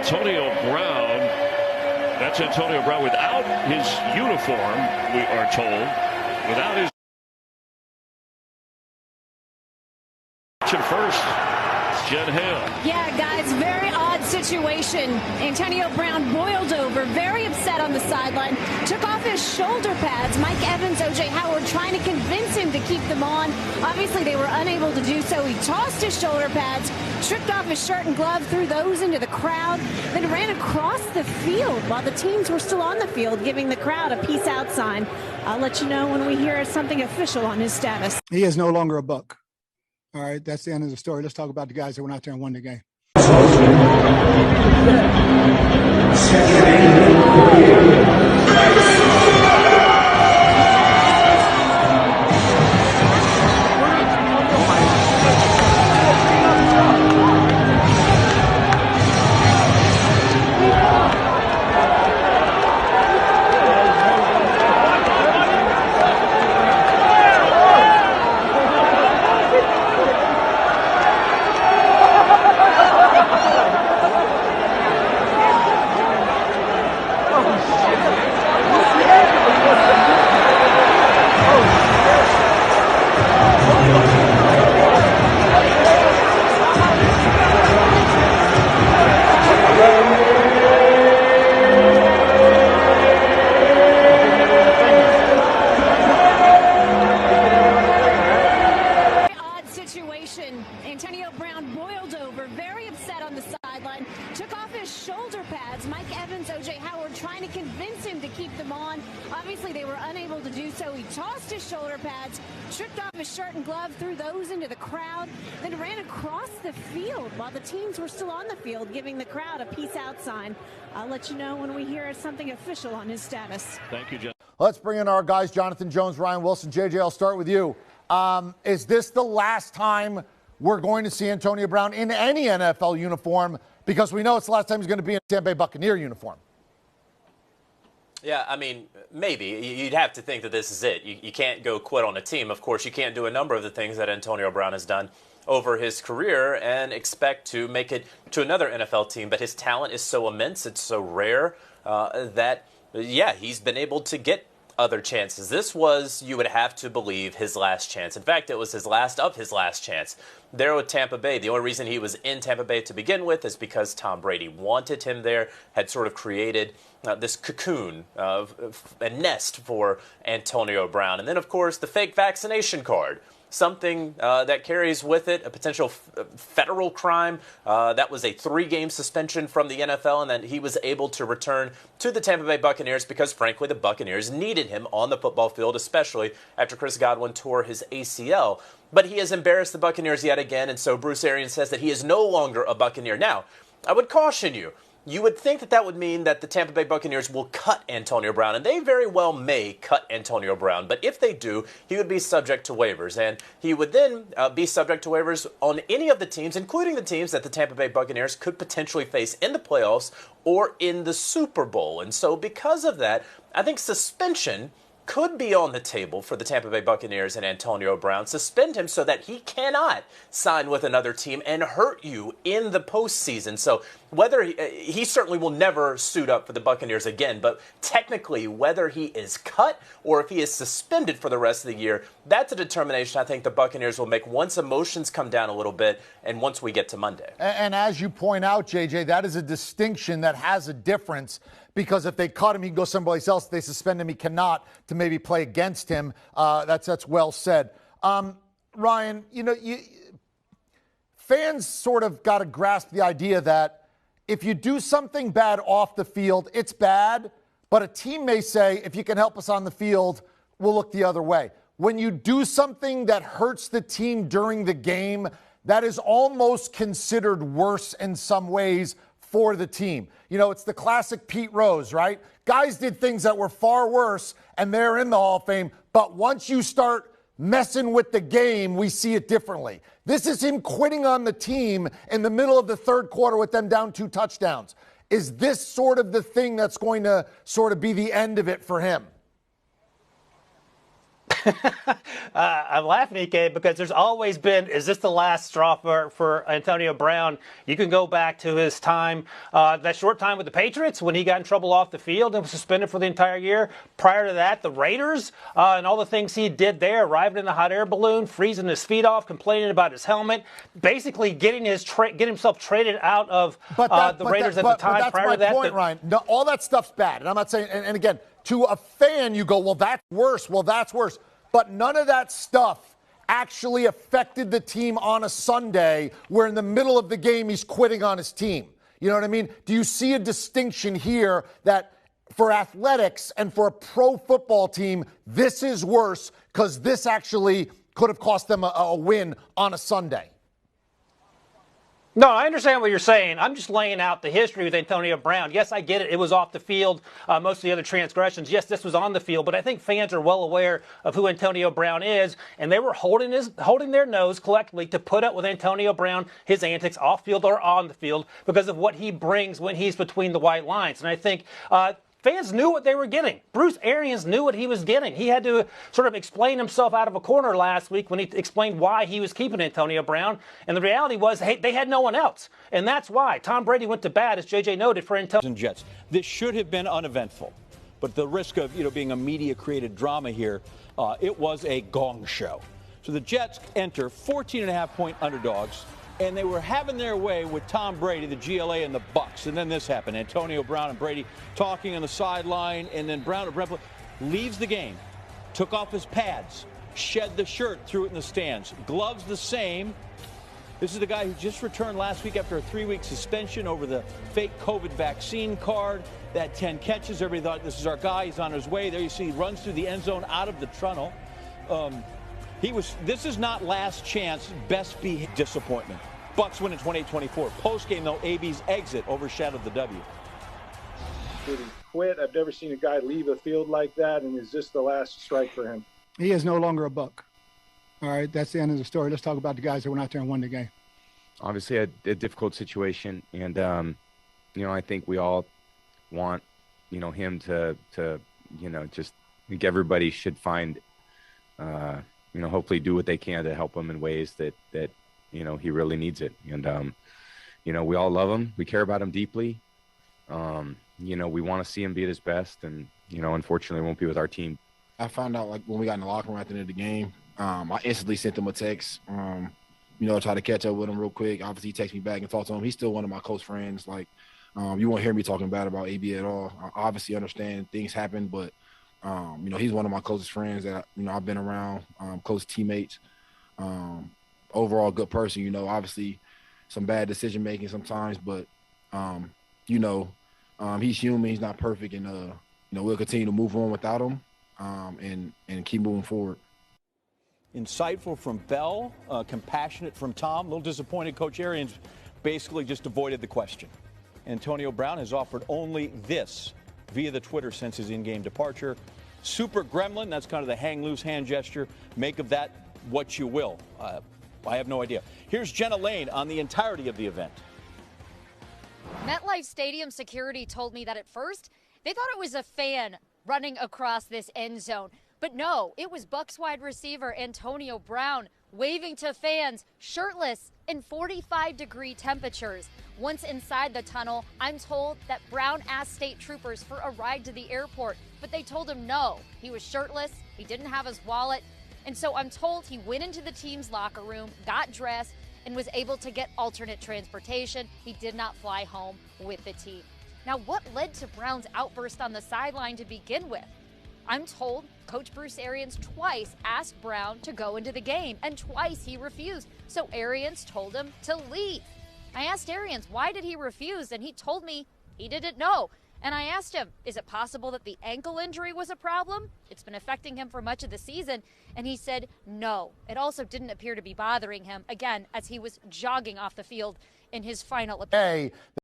Antonio Brown. That's Antonio Brown without his uniform, we are told. Without his first, Jen Hale. Yeah, guys, very odd situation. Antonio Brown boiled over, very upset on the sideline, took off his shoulder pads. Mike Evans, O.J. Howard trying to convince him to keep them on. Obviously, they were unable to do so. He tossed his shoulder pads, stripped off his shirt and glove, threw those into the crowd, then ran across the field while the teams were still on the field, giving the crowd a peace out sign. I'll let you know when we hear something official on his status. He is no longer a Buck. All right, that's the end of the story. Let's talk about the guys that went out there and won the game. Antonio Brown boiled over, very upset on the sideline, took off his shoulder pads. Mike Evans, O.J. Howard trying to convince him to keep them on. Obviously, they were unable to do so. He tossed his shoulder pads, stripped off his shirt and glove, threw those into the crowd, then ran across the field while the teams were still on the field, giving the crowd a peace out sign. I'll let you know when we hear something official on his status. Thank you, Jen. Let's bring in our guys, Jonathan Jones, Ryan Wilson. JJ, I'll start with you. Is this the last time we're going to see Antonio Brown in any NFL uniform? Because we know it's the last time he's going to be in a Tampa Bay Buccaneer uniform. Yeah, I mean, maybe. You'd have to think that this is it. You can't go quit on a team. Of course, you can't do a number of the things that Antonio Brown has done over his career and expect to make it to another NFL team. But his talent is so immense, it's so rare that, yeah, he's been able to get other chances. This was, you would have to believe, his last chance. In fact, it was his last of his last chance. There with Tampa Bay, the only reason he was in Tampa Bay to begin with is because Tom Brady wanted him there, had sort of created this cocoon of a nest for Antonio Brown. And then, of course, the fake vaccination card. Something that carries with it a potential federal crime. That was a 3-game suspension from the NFL, and then he was able to return to the Tampa Bay Buccaneers because, frankly, the Buccaneers needed him on the football field, especially after Chris Godwin tore his ACL. But he has embarrassed the Buccaneers yet again, and so Bruce Arians says that he is no longer a Buccaneer. Now, I would caution you. You would think that that would mean that the Tampa Bay Buccaneers will cut Antonio Brown, and they very well may cut Antonio Brown. But if they do, he would be subject to waivers, and he would then be subject to waivers on any of the teams, including the teams that the Tampa Bay Buccaneers could potentially face in the playoffs or in the Super Bowl. And so because of that, I think suspension could be on the table for the Tampa Bay Buccaneers and Antonio Brown. Suspend him so that he cannot sign with another team and hurt you in the postseason. So whether he certainly will never suit up for the Buccaneers again, but technically whether he is cut or if he is suspended for the rest of the year, that's a determination I think the Buccaneers will make once emotions come down a little bit and once we get to Monday. And as you point out, JJ, that is a distinction that has a difference. Because if they cut him, he can go someplace else. If they suspend him, he cannot to maybe play against him. That's well said. Ryan, fans sort of got to grasp the idea that if you do something bad off the field, it's bad. But a team may say, if you can help us on the field, we'll look the other way. When you do something that hurts the team during the game, that is almost considered worse in some ways for the team. It's the classic Pete Rose, right? Guys did things that were far worse, and they're in the Hall of Fame. But once you start messing with the game, we see it differently. This is him quitting on the team in the middle of the third quarter with them down 2 touchdowns. Is this sort of the thing that's going to sort of be the end of it for him? I'm laughing, EK, because there's always been, is this the last straw for Antonio Brown? You can go back to his time, that short time with the Patriots when he got in trouble off the field and was suspended for the entire year. Prior to that, the Raiders and all the things he did there, arriving in the hot air balloon, freezing his feet off, complaining about his helmet, basically getting himself traded out of the Raiders at the time. That's prior my to that, point, Ryan. No, all that stuff's bad. And I'm not saying, and again, to a fan, you go, well, that's worse. Well, that's worse. But none of that stuff actually affected the team on a Sunday where in the middle of the game he's quitting on his team. You know what I mean? Do you see a distinction here that for athletics and for a pro football team, this is worse because this actually could have cost them a win on a Sunday? No, I understand what you're saying. I'm just laying out the history with Antonio Brown. Yes, I get it. It was off the field. Most of the other transgressions. Yes, this was on the field. But I think fans are well aware of who Antonio Brown is, and they were holding their nose collectively to put up with Antonio Brown, his antics off field or on the field, because of what he brings when he's between the white lines. And I think fans knew what they were getting. Bruce Arians knew what he was getting. He had to sort of explain himself out of a corner last week when he explained why he was keeping Antonio Brown. And the reality was, hey, they had no one else. And that's why Tom Brady went to bat, as JJ noted, for Antonio. Jets. This should have been uneventful. But the risk of, being a media-created drama here, it was a gong show. So the Jets enter 14.5-point underdogs. And they were having their way with Tom Brady, the GLA, and the Bucs. And then this happened. Antonio Brown and Brady talking on the sideline. And then Brown leaves the game, took off his pads, shed the shirt, threw it in the stands. Gloves the same. This is the guy who just returned last week after a 3-week suspension over the fake COVID vaccine card. That 10 catches. Everybody thought this is our guy. He's on his way. There you see he runs through the end zone out of the tunnel. This is not last chance, best behaved disappointment. Bucs win in 28-24. Post-game, though, AB's exit overshadowed the W. Did he quit? I've never seen a guy leave a field like that, and is this the last strike for him? He is no longer a Buck. All right, that's the end of the story. Let's talk about the guys that went out there and won the game. Obviously, a difficult situation, and I think we all want, him to just I think everybody should find, hopefully do what they can to help him in ways that he really needs it. And we all love him. We care about him deeply. We want to see him be at his best, and unfortunately, won't be with our team. I found out when we got in the locker room at the end of the game. I instantly sent him a text. Try to catch up with him real quick. Obviously, he texted me back and talked to him. He's still one of my close friends. You won't hear me talking bad about AB at all. I obviously understand things happen, but he's one of my closest friends that I've been around, close teammates. Overall, good person. Obviously, some bad decision making sometimes, but he's human. He's not perfect, and we'll continue to move on without him, and keep moving forward. Insightful from Bell, compassionate from Tom. A little disappointed Coach Arians basically just avoided the question. Antonio Brown has offered only this via the Twitter since his in-game departure. Super gremlin, that's kind of the hang loose hand gesture. Make of that what you will. I have no idea. Here's Jenna Lane on the entirety of the event. MetLife Stadium security told me that at first they thought it was a fan running across this end zone. But no, it was Bucs wide receiver Antonio Brown waving to fans, shirtless, in 45-degree temperatures. Once inside the tunnel, I'm told that Brown asked state troopers for a ride to the airport, but they told him no. He was shirtless, he didn't have his wallet, and so I'm told he went into the team's locker room, got dressed, and was able to get alternate transportation. He did not fly home with the team. Now, what led to Brown's outburst on the sideline to begin with? I'm told Coach Bruce Arians twice asked Brown to go into the game, and twice he refused. So Arians told him to leave. I asked Arians, why did he refuse? And he told me he didn't know. And I asked him, is it possible that the ankle injury was a problem? It's been affecting him for much of the season. And he said no. It also didn't appear to be bothering him, again, as he was jogging off the field in his final appearance.